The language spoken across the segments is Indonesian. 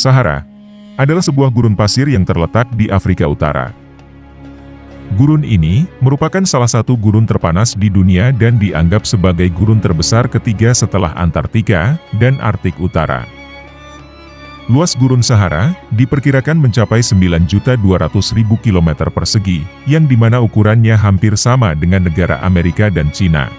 Sahara adalah sebuah gurun pasir yang terletak di Afrika Utara. Gurun ini merupakan salah satu gurun terpanas di dunia dan dianggap sebagai gurun terbesar ketiga setelah Antartika dan Arktik Utara. Luas gurun Sahara diperkirakan mencapai 9.200.000 km persegi, yang dimana ukurannya hampir sama dengan negara Amerika dan Cina.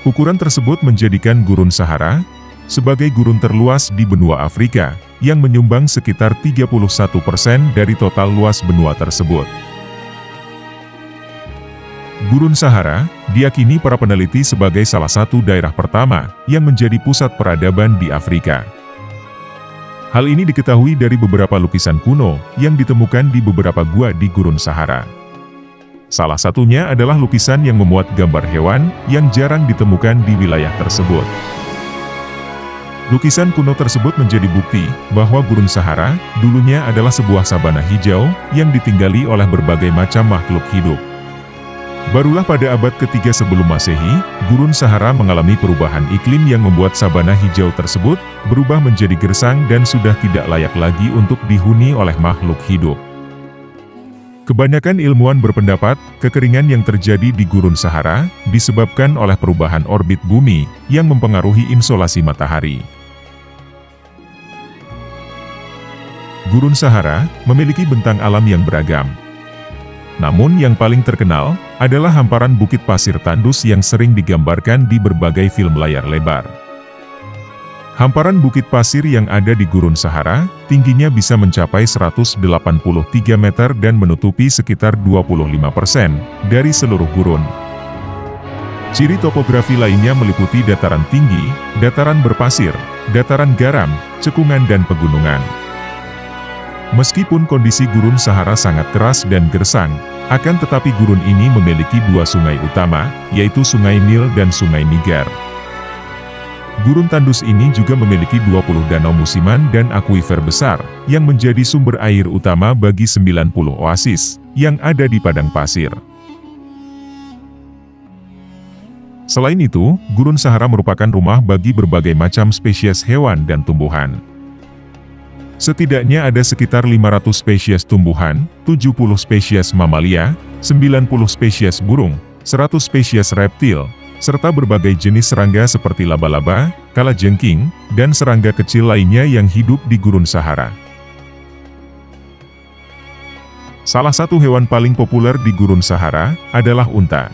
Ukuran tersebut menjadikan gurun Sahara sebagai gurun terluas di benua Afrika, yang menyumbang sekitar 31% dari total luas benua tersebut. Gurun Sahara diyakini para peneliti sebagai salah satu daerah pertama yang menjadi pusat peradaban di Afrika. Hal ini diketahui dari beberapa lukisan kuno yang ditemukan di beberapa gua di Gurun Sahara. Salah satunya adalah lukisan yang memuat gambar hewan yang jarang ditemukan di wilayah tersebut. Lukisan kuno tersebut menjadi bukti bahwa Gurun Sahara dulunya adalah sebuah sabana hijau yang ditinggali oleh berbagai macam makhluk hidup. Barulah pada abad ketiga sebelum Masehi, Gurun Sahara mengalami perubahan iklim yang membuat sabana hijau tersebut berubah menjadi gersang dan sudah tidak layak lagi untuk dihuni oleh makhluk hidup. Kebanyakan ilmuwan berpendapat, kekeringan yang terjadi di Gurun Sahara disebabkan oleh perubahan orbit bumi yang mempengaruhi insolasi matahari. Gurun Sahara memiliki bentang alam yang beragam. Namun yang paling terkenal adalah hamparan bukit pasir tandus yang sering digambarkan di berbagai film layar lebar. Hamparan bukit pasir yang ada di Gurun Sahara, tingginya bisa mencapai 183 meter dan menutupi sekitar 25% dari seluruh gurun. Ciri topografi lainnya meliputi dataran tinggi, dataran berpasir, dataran garam, cekungan dan pegunungan. Meskipun kondisi Gurun Sahara sangat keras dan gersang, akan tetapi gurun ini memiliki dua sungai utama, yaitu Sungai Nil dan Sungai Niger. Gurun tandus ini juga memiliki 20 danau musiman dan akuifer besar, yang menjadi sumber air utama bagi 90 oasis, yang ada di padang pasir. Selain itu, Gurun Sahara merupakan rumah bagi berbagai macam spesies hewan dan tumbuhan. Setidaknya ada sekitar 500 spesies tumbuhan, 70 spesies mamalia, 90 spesies burung, 100 spesies reptil, serta berbagai jenis serangga seperti laba-laba, kalajengking, dan serangga kecil lainnya yang hidup di Gurun Sahara. Salah satu hewan paling populer di Gurun Sahara adalah unta.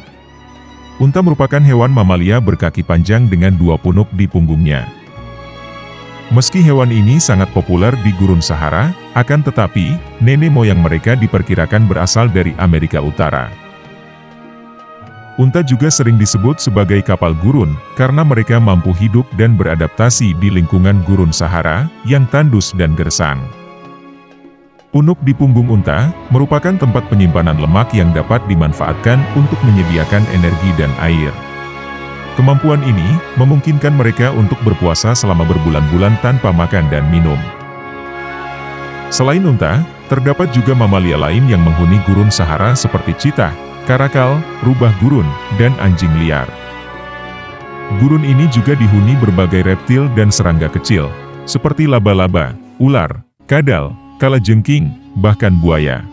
Unta merupakan hewan mamalia berkaki panjang dengan 2 punuk di punggungnya. Meski hewan ini sangat populer di Gurun Sahara, akan tetapi, nenek moyang mereka diperkirakan berasal dari Amerika Utara. Unta juga sering disebut sebagai kapal gurun, karena mereka mampu hidup dan beradaptasi di lingkungan Gurun Sahara, yang tandus dan gersang. Punuk di punggung unta, merupakan tempat penyimpanan lemak yang dapat dimanfaatkan untuk menyediakan energi dan air. Kemampuan ini memungkinkan mereka untuk berpuasa selama berbulan-bulan tanpa makan dan minum. Selain unta, terdapat juga mamalia lain yang menghuni Gurun Sahara seperti cheetah, karakal, rubah gurun, dan anjing liar. Gurun ini juga dihuni berbagai reptil dan serangga kecil, seperti laba-laba, ular, kadal, kalajengking, bahkan buaya.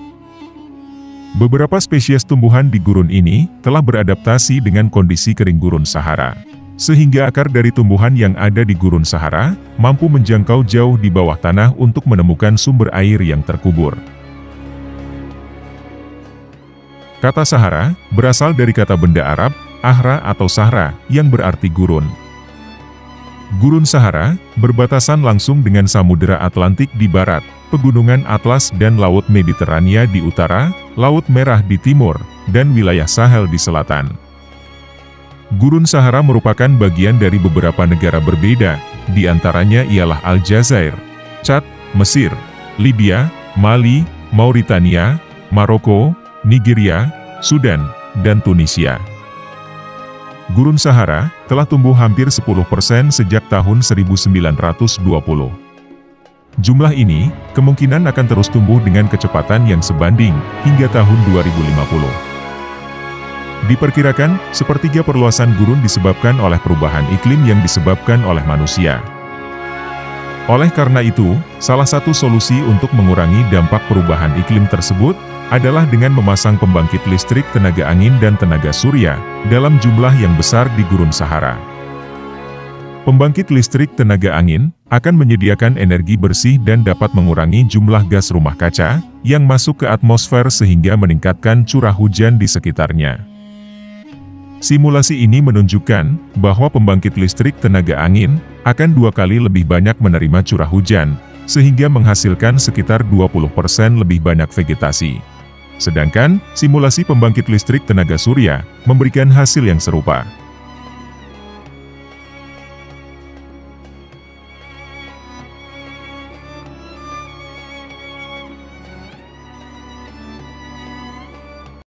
Beberapa spesies tumbuhan di gurun ini telah beradaptasi dengan kondisi kering Gurun Sahara, sehingga akar dari tumbuhan yang ada di Gurun Sahara mampu menjangkau jauh di bawah tanah untuk menemukan sumber air yang terkubur. Kata Sahara berasal dari kata benda Arab, ahra atau sahra, yang berarti gurun. Gurun Sahara berbatasan langsung dengan Samudera Atlantik di barat, Pegunungan Atlas dan Laut Mediterania di utara, Laut Merah di timur, dan wilayah Sahel di selatan. Gurun Sahara merupakan bagian dari beberapa negara berbeda, di antaranya ialah Aljazair, Chad, Mesir, Libya, Mali, Mauritania, Maroko, Nigeria, Sudan, dan Tunisia. Gurun Sahara telah tumbuh hampir 10% sejak tahun 1920. Jumlah ini kemungkinan akan terus tumbuh dengan kecepatan yang sebanding hingga tahun 2050. Diperkirakan, sepertiga perluasan gurun disebabkan oleh perubahan iklim yang disebabkan oleh manusia. Oleh karena itu, salah satu solusi untuk mengurangi dampak perubahan iklim tersebut adalah dengan memasang pembangkit listrik tenaga angin dan tenaga surya dalam jumlah yang besar di Gurun Sahara. Pembangkit listrik tenaga angin akan menyediakan energi bersih dan dapat mengurangi jumlah gas rumah kaca yang masuk ke atmosfer sehingga meningkatkan curah hujan di sekitarnya. Simulasi ini menunjukkan bahwa pembangkit listrik tenaga angin akan 2 kali lebih banyak menerima curah hujan, sehingga menghasilkan sekitar 20% lebih banyak vegetasi. Sedangkan, simulasi pembangkit listrik tenaga surya memberikan hasil yang serupa.